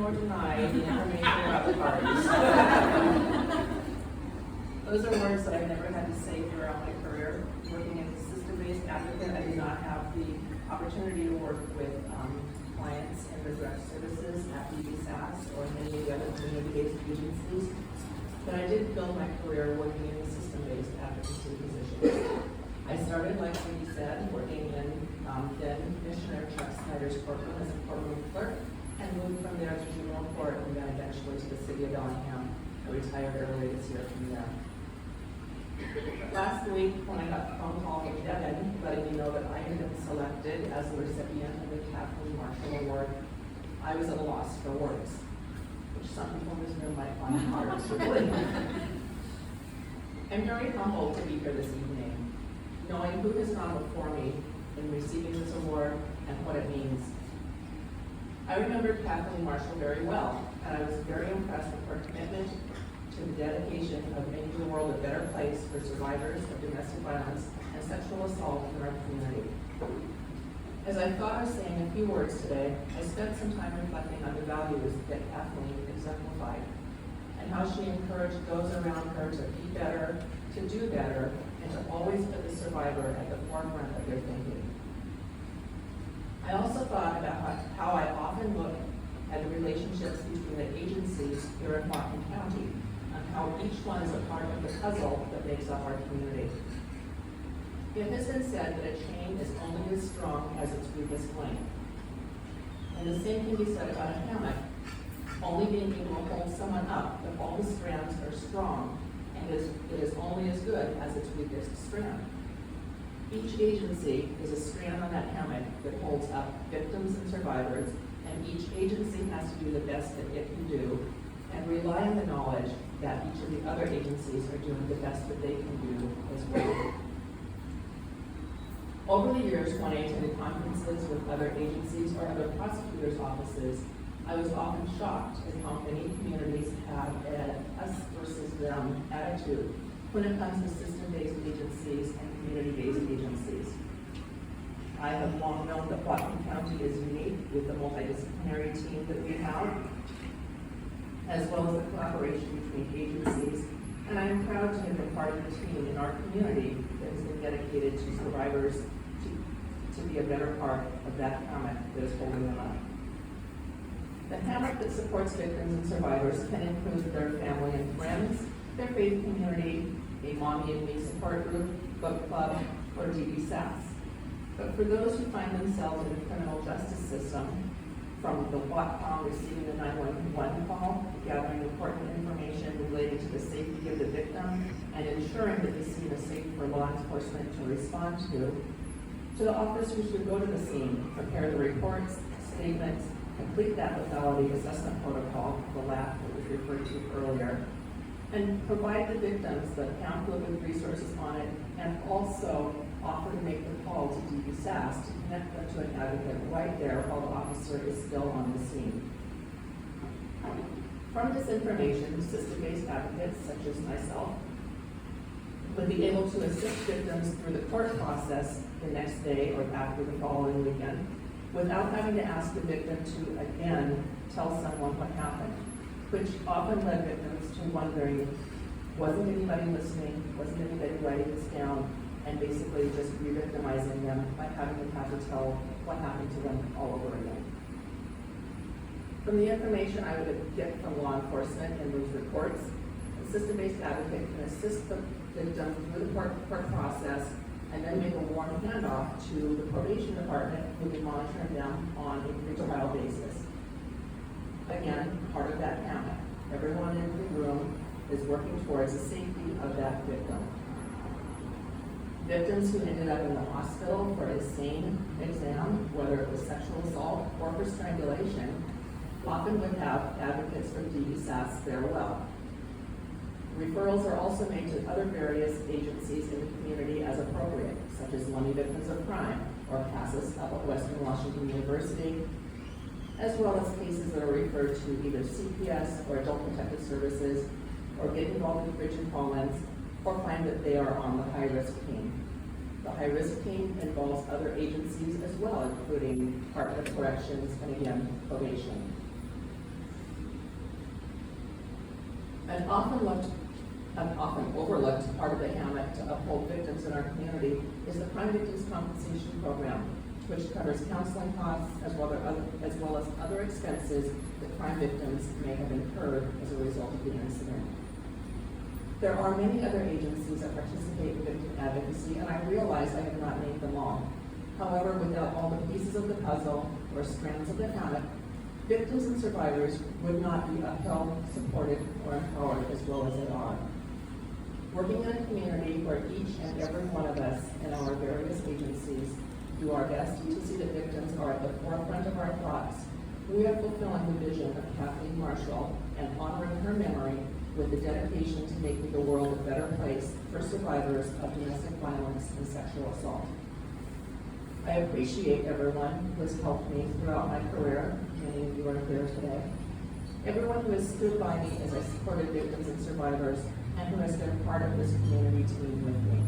nor deny the information about the parties. Those are words that I've never had to say throughout my career. Working as a system-based advocate, I did not have the opportunity to work with clients in the direct services at DBSAS or many of the other community-based agencies. But I did build my career working in the system-based advocacy position. I started, like Wendy said, working in then Commissioner Chuck Snyder's courtroom as a courtroom clerk, and moved from there to juvenile court, and then eventually to the city of Bellingham. I retired earlier this year from there. Last week, when I got the phone call from Devin letting me know that I had been selected as the recipient of the Kathleen Marshall Award, I was at a loss for words, which some people in this room might find hard to believe. I'm very humbled to be here this evening, knowing who has gone before me in receiving this award and what it means. I remember Kathleen Marshall very well, and I was very impressed with her commitment to the dedication of making the world a better place for survivors of domestic violence and sexual assault in our community. As I thought of saying a few words today, I spent some time reflecting on the values that Kathleen exemplified and how she encouraged those around her to be better, to do better, and to always put the survivor at the forefront of their thinking. I also thought about how I often look at the relationships between the agencies here in Whatcom County, and how each one is a part of the puzzle that makes up our community. It has been said that a chain is only as strong as its weakest link. And the same can be said about a hammock, only being able to hold someone up if all the strands are strong, and it is only as good as its weakest strand. Each agency is a strand on that hammock that holds up victims and survivors, and each agency has to do the best that it can do, and rely on the knowledge that each of the other agencies are doing the best that they can do as well. Over the years, when I attended conferences with other agencies or other prosecutors' offices, I was often shocked at how many communities have an us versus them attitude when it comes to system-based agencies and community-based agencies. I have long known that Whatcom County is unique with the multidisciplinary team that we have, as well as the collaboration between agencies, and I am proud to have been part of the team in our community that has been dedicated to survivors to be a better part of that hammock that is holding them up. The hammock that supports victims and survivors can include their family and friends, their faith community, a mommy and me support group, book club, or DBSAS. But for those who find themselves in the criminal justice system, from the Whatcom receiving the 911 call, gathering important information related to the safety of the victim, and ensuring that the scene is safe for law enforcement to respond to the officers who go to the scene, prepare the reports, statements, complete that lethality assessment protocol, the LAP that was referred to earlier, and provide the victims the pamphlet with resources on it, and also offer to make the call to DBSAS to connect them to an advocate right there while the officer is still on the scene. From this information, system-based advocates such as myself would be able to assist victims through the court process the next day or after the following weekend without having to ask the victim to again tell someone what happened, which often led victims to wondering, wasn't anybody listening, wasn't anybody writing this down, and basically just re-victimizing them by having them have to tell what happened to them all over again. From the information I would get from law enforcement in those reports, a system-based advocate can assist the victim through the court process and then make a warm handoff to the probation department who will be monitoring them on a pre-trial basis. Again, part of that hammock. Everyone in the room is working towards the safety of that victim. Victims who ended up in the hospital for a sane exam, whether it was sexual assault or for strangulation, often would have advocates from DBSAS there well. Referrals are also made to other various agencies in the community as appropriate, such as Lummi Victims of Crime or CASAS up at Western Washington University, as well as cases that are referred to either CPS or Adult Protective Services, or get involved with bridge and call-ins, or find that they are on the high-risk team. The high-risk team involves other agencies as well, including Department of Corrections and again, probation. An often overlooked part of the hammock to uphold victims in our community is the Crime Victims Compensation Program, which covers counseling costs as well as other expenses that crime victims may have incurred as a result of the incident. There are many other agencies that participate in victim advocacy, and I realize I have not named them all. However, without all the pieces of the puzzle or strands of the hammock, victims and survivors would not be upheld, supported, or empowered as well as they are. Working in a community where each and every one of us in our various agencies do our best to see that victims are at the forefront of our thoughts, we are fulfilling the vision of Kathleen Marshall and honoring her memory with the dedication to making the world a better place for survivors of domestic violence and sexual assault. I appreciate everyone who has helped me throughout my career. Many of you are here today. Everyone who has stood by me as I supported victims and survivors and who has been part of this community team with me.